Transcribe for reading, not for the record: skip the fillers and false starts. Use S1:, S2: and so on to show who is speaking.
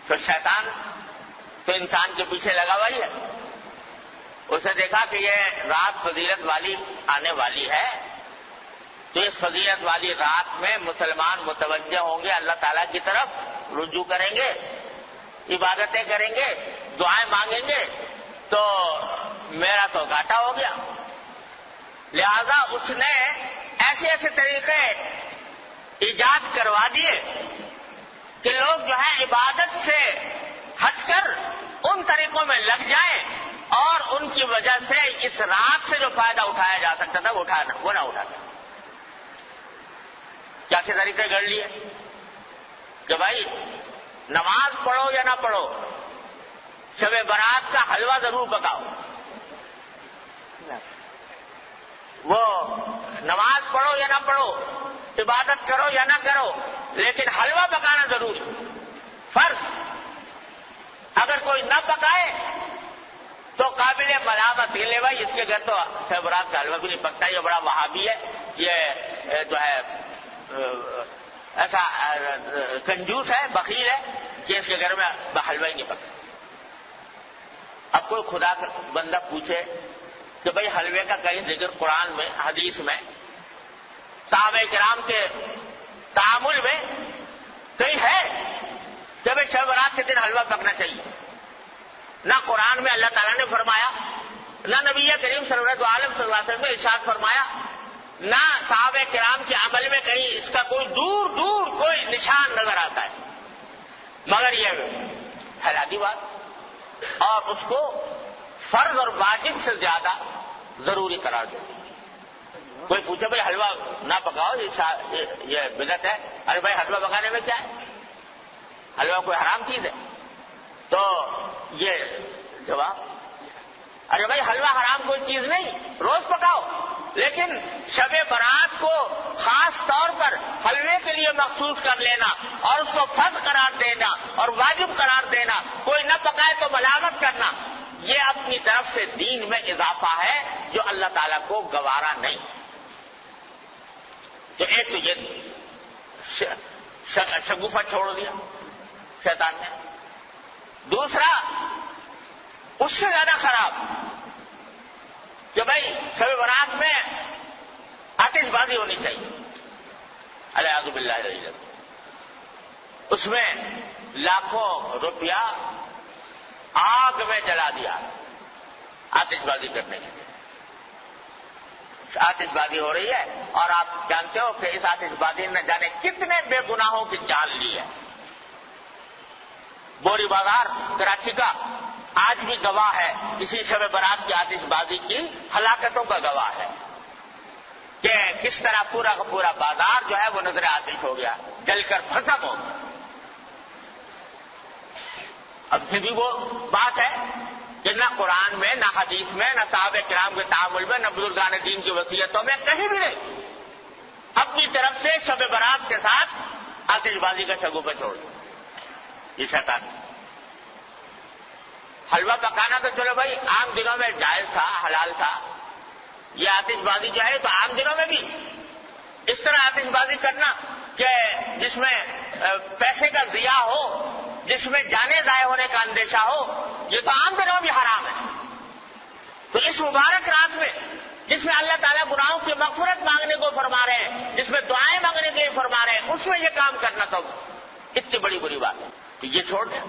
S1: تو شیطان تو انسان کے پیچھے لگا ہوا ہی ہے. اسے دیکھا کہ یہ رات فضیلت والی آنے والی ہے، تو اس فضیلت والی رات میں مسلمان متوجہ ہوں گے، اللہ تعالیٰ کی طرف رجوع کریں گے، عبادتیں کریں گے، دعائیں مانگیں گے، تو میرا تو گھاٹا ہو گیا. لہذا اس نے ایسے ایسے طریقے ایجاد کروا دیے کہ لوگ جو ہے عبادت سے ہٹ کر ان طریقوں میں لگ جائیں اور ان کی وجہ سے اس رات سے جو فائدہ اٹھایا جا سکتا تھا وہ نہ اٹھاتا. کیا کے طریقے گڑھ لیے کہ بھائی نماز پڑھو یا نہ پڑھو، شب برات کا حلوہ ضرور پکاؤ. وہ نماز پڑھو یا نہ پڑھو، عبادت کرو یا نہ کرو، لیکن حلوہ پکانا ضروری فرض. اگر کوئی نہ پکائے تو قابل ملامت یہ لے بھائی اس کے گھر تو شب برات کا حلوہ بھی نہیں پکتا، یہ بڑا وہابی ہے، یہ جو ہے ایسا کنجوس ہے، بخیل ہے کہ اس کے گھر میں حلوہ ہی نہیں پکتا. اب کوئی خدا کا بندہ پوچھے کہ بھئی حلوے کا کہیں ذکر قرآن میں حدیث میں صحابہ کرام کے تعامل میں کہیں ہے کہ بھئی شب برات کے دن حلوہ پکنا چاہیے؟ نہ قرآن میں اللہ تعالیٰ نے فرمایا، نہ نبی کریم صلی اللہ علیہ وسلم نے ارشاد فرمایا، نہ صحابہ کرام کے عمل میں کہیں اس کا کوئی دور دور کوئی نشان نظر آتا ہے. مگر یہ حیرانی بات، اور اس کو فرض اور واجب سے زیادہ ضروری قرار دیتی. کوئی پوچھے بھائی حلوہ نہ پکاؤ یہ بدعت ہے، ارے بھائی حلوہ پکانے میں کیا ہے؟ حلوہ کوئی حرام چیز ہے؟ تو یہ جواب، ارے بھائی حلوہ حرام کوئی چیز نہیں، روز پکاؤ، لیکن شب برات کو خاص طور پر حلوے کے لیے مخصوص کر لینا اور اس کو فرض قرار دینا اور واجب قرار دینا، کوئی نہ پکائے تو ملامت کرنا، یہ اپنی طرف سے دین میں اضافہ ہے جو اللہ تعالیٰ کو گوارا نہیں. تو ایک تو یہ شگوفہ چھوڑ دیا شیطان نے. دوسرا اس سے زیادہ خراب کہ بھائی شب برات میں آتش بازی ہونی چاہیے، الیاذ باللہ العظیم. اس میں لاکھوں روپیہ آگ میں جلا دیا آتش بازی کرنے کے لیے. آتش بازی ہو رہی ہے اور آپ جانتے ہو کہ اس آتش بازی نے جانے کتنے بے گناہوں کی جان لی ہے. بوری بازار کراچی کا آج بھی گواہ ہے، اسی شب برات کی آتش بازی کی ہلاکتوں کا گواہ ہے کہ کس طرح پورا کا پورا بازار جو ہے وہ نظر آتش ہو گیا، جل کر بھسم ہو گیا. اب پھر بھی وہ بات ہے کہ نہ قرآن میں، نہ حدیث میں، نہ صحابہ کرام کے تعامل میں، نہ بزرگان دین کی وصیتوں میں کہیں بھی نہیں اپنی طرف سے شب برات کے ساتھ آتش بازی کا شگوفہ چھوڑ دیا. یہ شیطان. حلوہ پکانا تو چلو بھائی عام دنوں میں جائز تھا، حلال تھا. یہ آتش بازی جو ہے تو عام دنوں میں بھی اس طرح آتش بازی کرنا کہ جس میں پیسے کا ضیاع ہو، جس میں جانیں ضائع ہونے کا اندیشہ ہو، یہ تو عام دنوں بھی حرام ہے. تو اس مبارک رات میں جس میں اللہ تعالیٰ گناہوں کی مغفرت مانگنے کو فرما رہے ہیں، جس میں دعائیں مانگنے کے لیے فرما رہے ہیں، اس میں یہ کام کرنا تو اتنی بڑی بات ہے کہ یہ چھوڑ دیں.